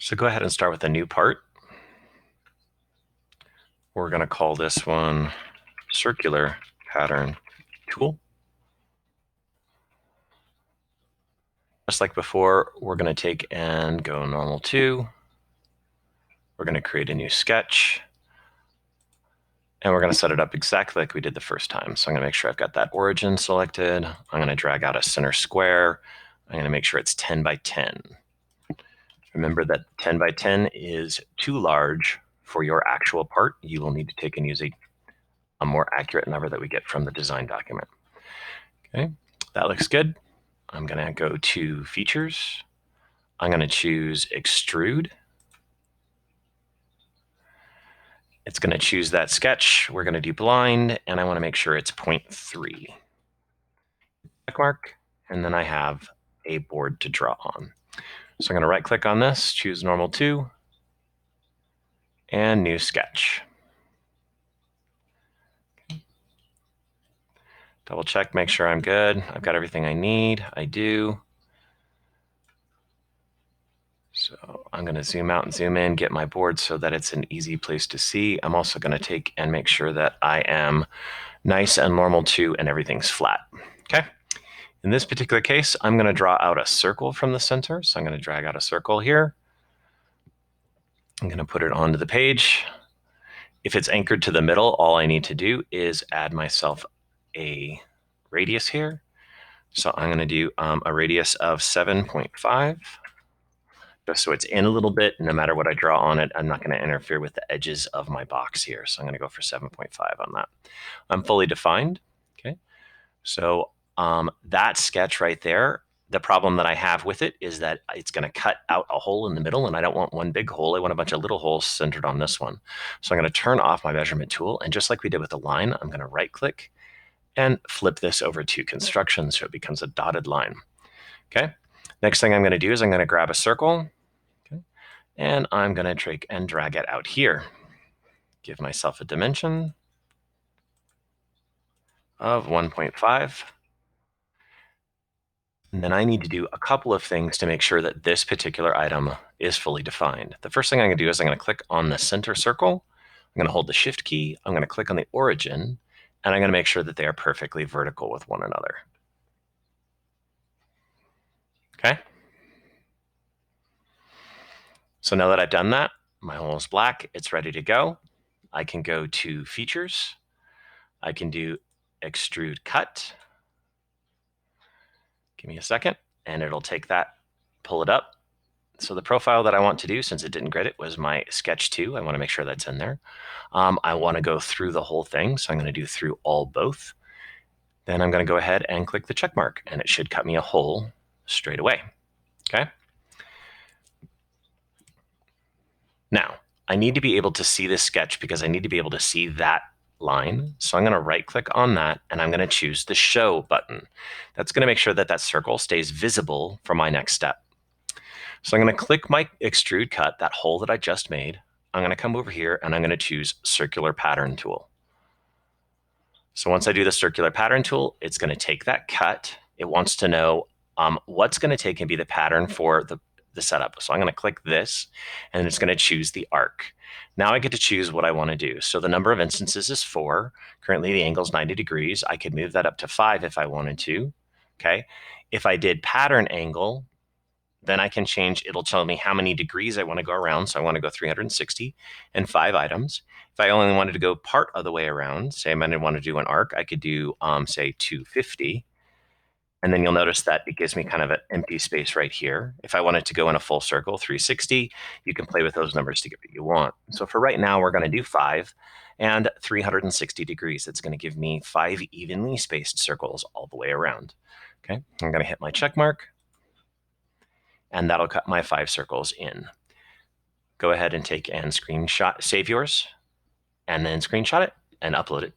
So go ahead and start with a new part. We're going to call this one circular pattern tool. Just like before, we're going to take and go normal 2. We're going to create a new sketch. And we're going to set it up exactly like we did the first time. So I'm going to make sure I've got that origin selected. I'm going to drag out a center square. I'm going to make sure it's 10 by 10. Remember that 10 by 10 is too large for your actual part. You will need to take and use a more accurate number that we get from the design document. Okay, that looks good. I'm going to go to Features. I'm going to choose Extrude. It's going to choose that sketch. We're going to do blind, and I want to make sure it's 0.3. Check mark, and then I have a board to draw on. So I'm going to right-click on this, choose Normal 2, and New Sketch. Double check, make sure I'm good. I've got everything I need. I do. So I'm going to zoom out and zoom in, get my board so that it's an easy place to see. I'm also going to take and make sure that I am nice and normal 2 and everything's flat. Okay. In this particular case, I'm going to draw out a circle from the center. So I'm going to drag out a circle here. I'm going to put it onto the page. If it's anchored to the middle, all I need to do is add myself a radius here. So I'm going to do a radius of 7.5. Just so it's in a little bit. No matter what I draw on it, I'm not going to interfere with the edges of my box here. So I'm going to go for 7.5 on that. I'm fully defined. Okay. So that sketch right there, the problem that I have with it is that it's going to cut out a hole in the middle, and I don't want one big hole. I want a bunch of little holes centered on this one. So I'm going to turn off my measurement tool, and just like we did with the line, I'm going to right-click and flip this over to construction so it becomes a dotted line. Okay. Next thing I'm going to do is I'm going to grab a circle. Okay. And I'm going to take and drag it out here. Give myself a dimension of 1.5. And then I need to do a couple of things to make sure that this particular item is fully defined. The first thing I'm going to do is I'm going to click on the center circle. I'm going to hold the Shift key. I'm going to click on the origin, and I'm going to make sure that they are perfectly vertical with one another. Okay. So now that I've done that, my hole is black. It's ready to go. I can go to Features. I can do Extrude Cut. Give me a second, and it'll take that, pull it up. So the profile that I want to do, since it didn't grid it, was my sketch 2. I want to make sure that's in there. I want to go through the whole thing, so I'm going to do through all both. Then I'm going to go ahead and click the check mark, and it should cut me a hole straight away. Okay. Now, I need to be able to see this sketch because I need to be able to see that line. So I'm going to right-click on that, and I'm going to choose the Show button. That's going to make sure that that circle stays visible for my next step. So I'm going to click my Extrude Cut, that hole that I just made. I'm going to come over here, and I'm going to choose Circular Pattern Tool. So once I do the Circular Pattern Tool, it's going to take that cut. It wants to know what's going to take and be the pattern for the setup. So I'm going to click this, and it's going to choose the arc. Now I get to choose what I want to do. So the number of instances is 4. Currently the angle is 90 degrees. I could move that up to 5 if I wanted to. Okay. If I did pattern angle, then I can change, it'll tell me how many degrees I want to go around. So I want to go 360 and 5 items. If I only wanted to go part of the way around, say I might want to do an arc, I could do, say 250. And then you'll notice that it gives me kind of an empty space right here. If I wanted to go in a full circle, 360, you can play with those numbers to get what you want. So for right now, we're going to do 5 and 360 degrees. It's going to give me 5 evenly spaced circles all the way around. Okay, I'm going to hit my check mark, and that'll cut my 5 circles in. Go ahead and take and screenshot, save yours, and then screenshot it and upload it